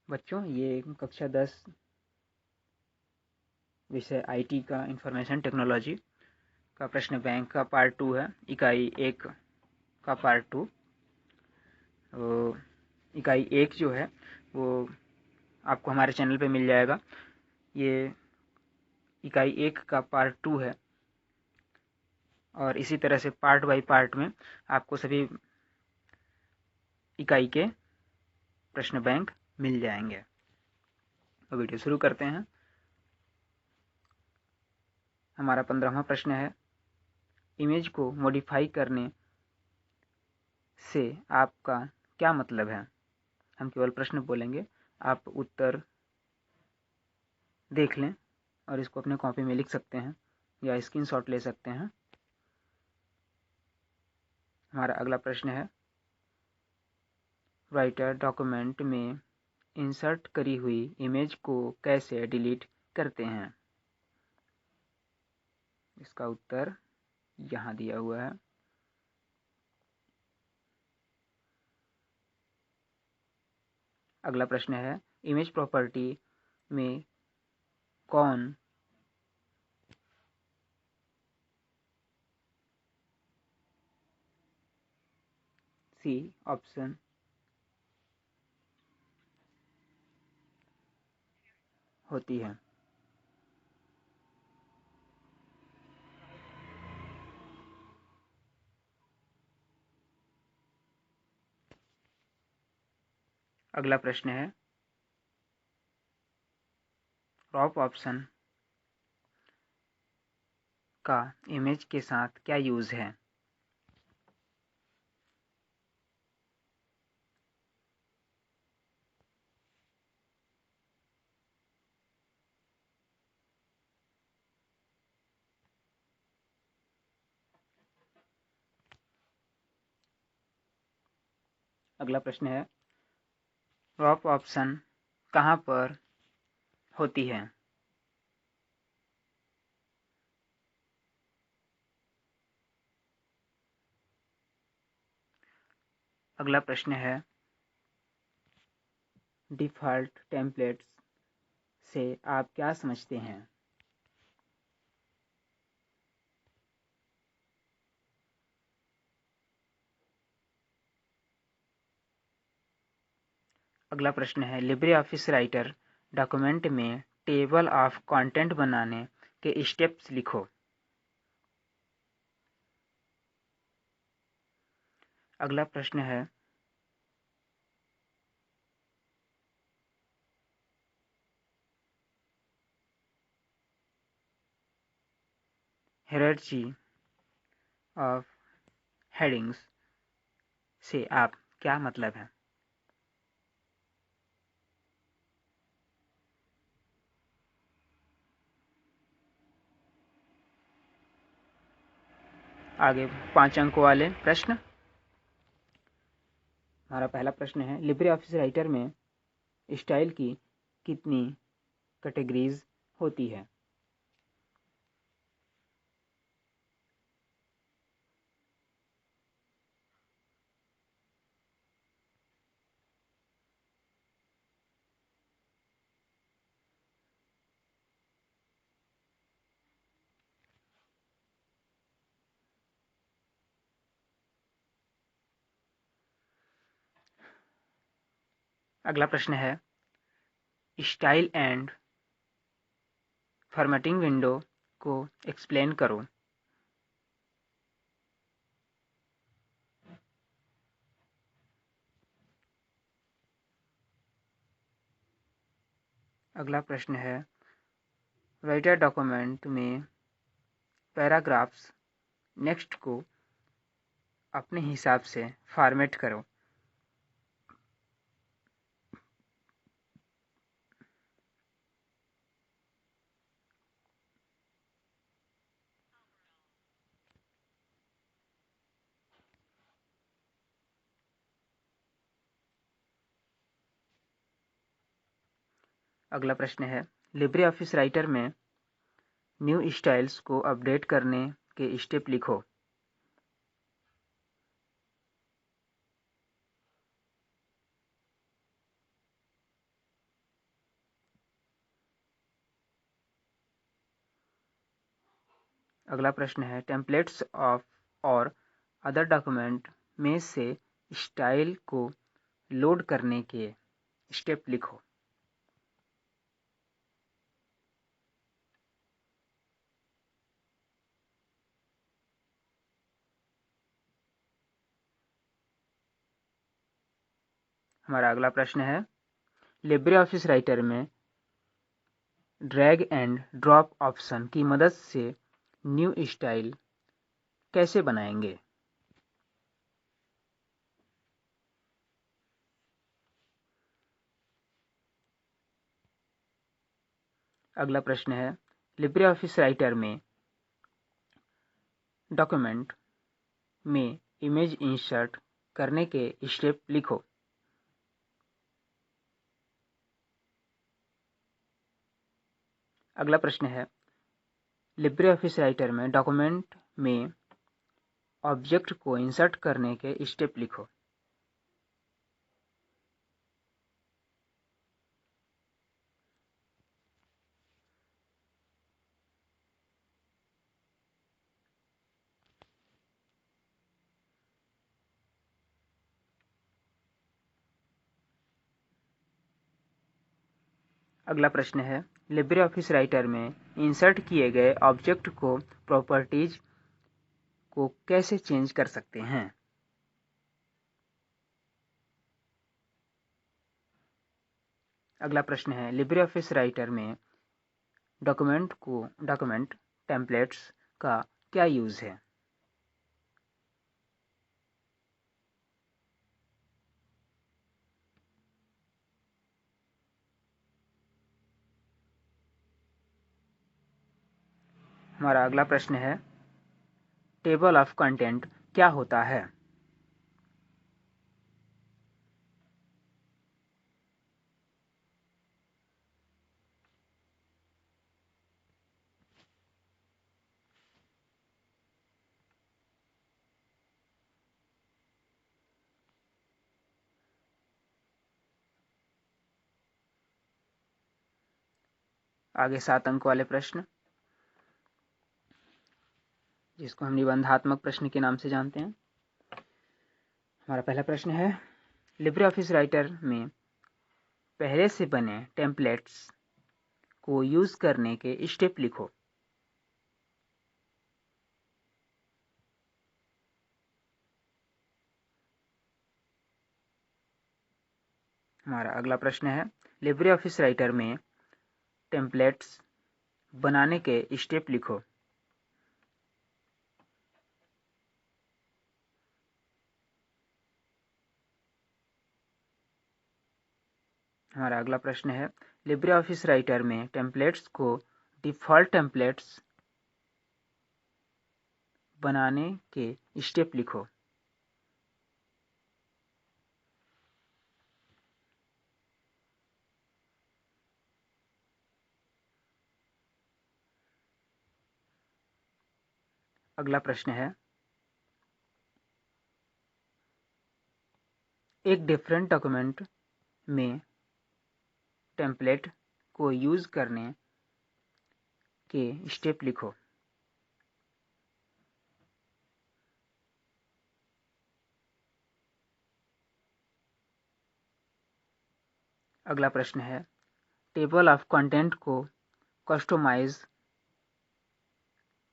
बच्चों, ये कक्षा 10 विषय आईटी का इंफॉर्मेशन टेक्नोलॉजी का प्रश्न बैंक का पार्ट 2 है। इकाई 1 का पार्ट 2। इकाई 1 जो है वो आपको हमारे चैनल पे मिल जाएगा। ये इकाई 1 का पार्ट 2 है और इसी तरह से पार्ट बाय पार्ट में आपको सभी इकाई के प्रश्न बैंक मिल जाएंगे। तो वीडियो शुरू करते हैं। हमारा 15वां प्रश्न है, इमेज को मॉडिफाई करने से आपका क्या मतलब है। हम केवल प्रश्न बोलेंगे, आप उत्तर देख लें और इसको अपने कॉपी में लिख सकते हैं या स्क्रीनशॉट ले सकते हैं। हमारा अगला प्रश्न है, राइटर डॉक्यूमेंट में इंसर्ट करी हुई इमेज को कैसे डिलीट करते हैं। इसका उत्तर यहाँ दिया हुआ है। अगला प्रश्न है, इमेज प्रॉपर्टी में कौन सी ऑप्शन होती है। अगला प्रश्न है, क्रॉप ऑप्शन का इमेज के साथ क्या यूज है। अगला प्रश्न है, क्रॉप ऑप्शन कहाँ पर होती है। अगला प्रश्न है, डिफ़ॉल्ट टेम्पलेट्स से आप क्या समझते हैं। अगला प्रश्न है, लिब्रे ऑफिस राइटर डॉक्यूमेंट में टेबल ऑफ कंटेंट बनाने के स्टेप्स लिखो। अगला प्रश्न है, हायरार्की ऑफ हेडिंग्स से आप क्या मतलब है। आगे 5 अंकों वाले प्रश्न। हमारा पहला प्रश्न है, लिब्रे ऑफिस राइटर में स्टाइल की कितनी कैटेगरीज होती है। अगला प्रश्न है, स्टाइल एंड फॉर्मेटिंग विंडो को एक्सप्लेन करो। अगला प्रश्न है, राइटर डॉक्यूमेंट में पैराग्राफ्स नेक्स्ट को अपने हिसाब से फॉर्मेट करो। अगला प्रश्न है, लिब्रे ऑफिस राइटर में न्यू स्टाइल्स को अपडेट करने के स्टेप लिखो। अगला प्रश्न है टेम्पलेट्स ऑफ और अदर डॉक्यूमेंट में से स्टाइल को लोड करने के स्टेप लिखो। हमारा अगला प्रश्न है लिब्रे ऑफिस राइटर में ड्रैग एंड ड्रॉप ऑप्शन की मदद से न्यू स्टाइल कैसे बनाएंगे। अगला प्रश्न है लिब्रे ऑफिस राइटर में डॉक्यूमेंट में इमेज इंसर्ट करने के स्टेप लिखो। अगला प्रश्न है लिब्रे ऑफिस राइटर में डॉक्यूमेंट में ऑब्जेक्ट को इंसर्ट करने के स्टेप लिखो। अगला प्रश्न है लिब्रे ऑफिस राइटर में इंसर्ट किए गए ऑब्जेक्ट को प्रॉपर्टीज को कैसे चेंज कर सकते हैं। अगला प्रश्न है लिब्रे ऑफिस राइटर में डॉक्यूमेंट टेम्पलेट्स का क्या यूज है। हमारा अगला प्रश्न है टेबल ऑफ कंटेंट क्या होता है। आगे 7 अंक वाले प्रश्न जिसको हम निबंधात्मक प्रश्न के नाम से जानते हैं। हमारा पहला प्रश्न है लिब्रे ऑफिस राइटर में पहले से बने टेम्पलेट्स को यूज करने के स्टेप लिखो। हमारा अगला प्रश्न है लिब्रे ऑफिस राइटर में टेम्पलेट्स बनाने के स्टेप लिखो। हमारा अगला प्रश्न है लिब्रे ऑफिस राइटर में टेम्पलेट्स को डिफ़ॉल्ट टेम्पलेट्स बनाने के स्टेप लिखो। अगला प्रश्न है एक डिफरेंट डॉक्यूमेंट में टेम्पलेट को यूज करने के स्टेप लिखो। अगला प्रश्न है टेबल ऑफ कंटेंट को कस्टमाइज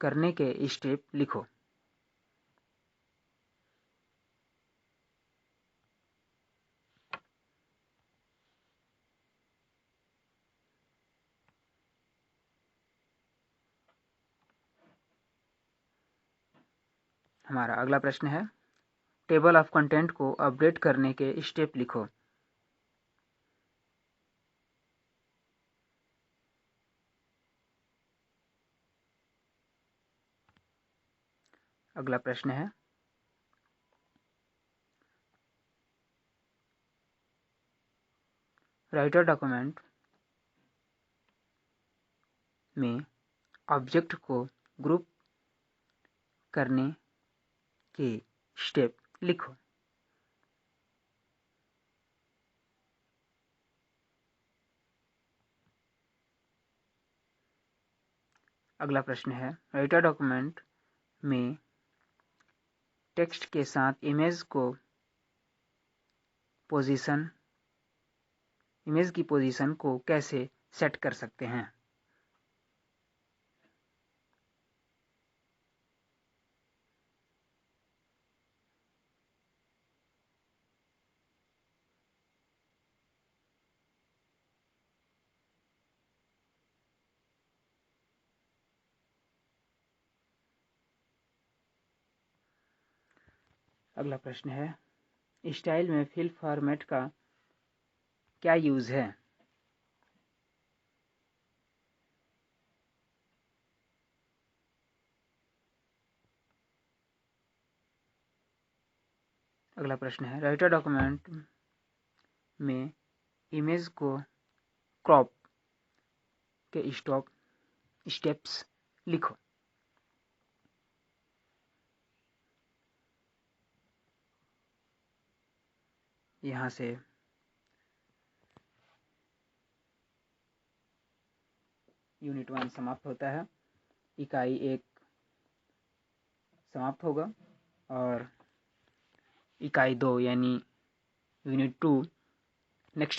करने के स्टेप लिखो। हमारा अगला प्रश्न है टेबल ऑफ कंटेंट को अपडेट करने के स्टेप लिखो। अगला प्रश्न है राइटर डॉक्यूमेंट में ऑब्जेक्ट को ग्रुप करने के स्टेप लिखो। अगला प्रश्न है, राइटर डॉक्यूमेंट में टेक्स्ट के साथ इमेज की पोजीशन को कैसे सेट कर सकते हैं। अगला प्रश्न है, स्टाइल में फिल फॉर्मेट का क्या यूज है। अगला प्रश्न है, राइटर डॉक्यूमेंट में इमेज को क्रॉप के स्टेप्स लिखो। यहाँ से यूनिट 1 समाप्त होता है, इकाई 1 समाप्त होगा और इकाई 2 यानी यूनिट 2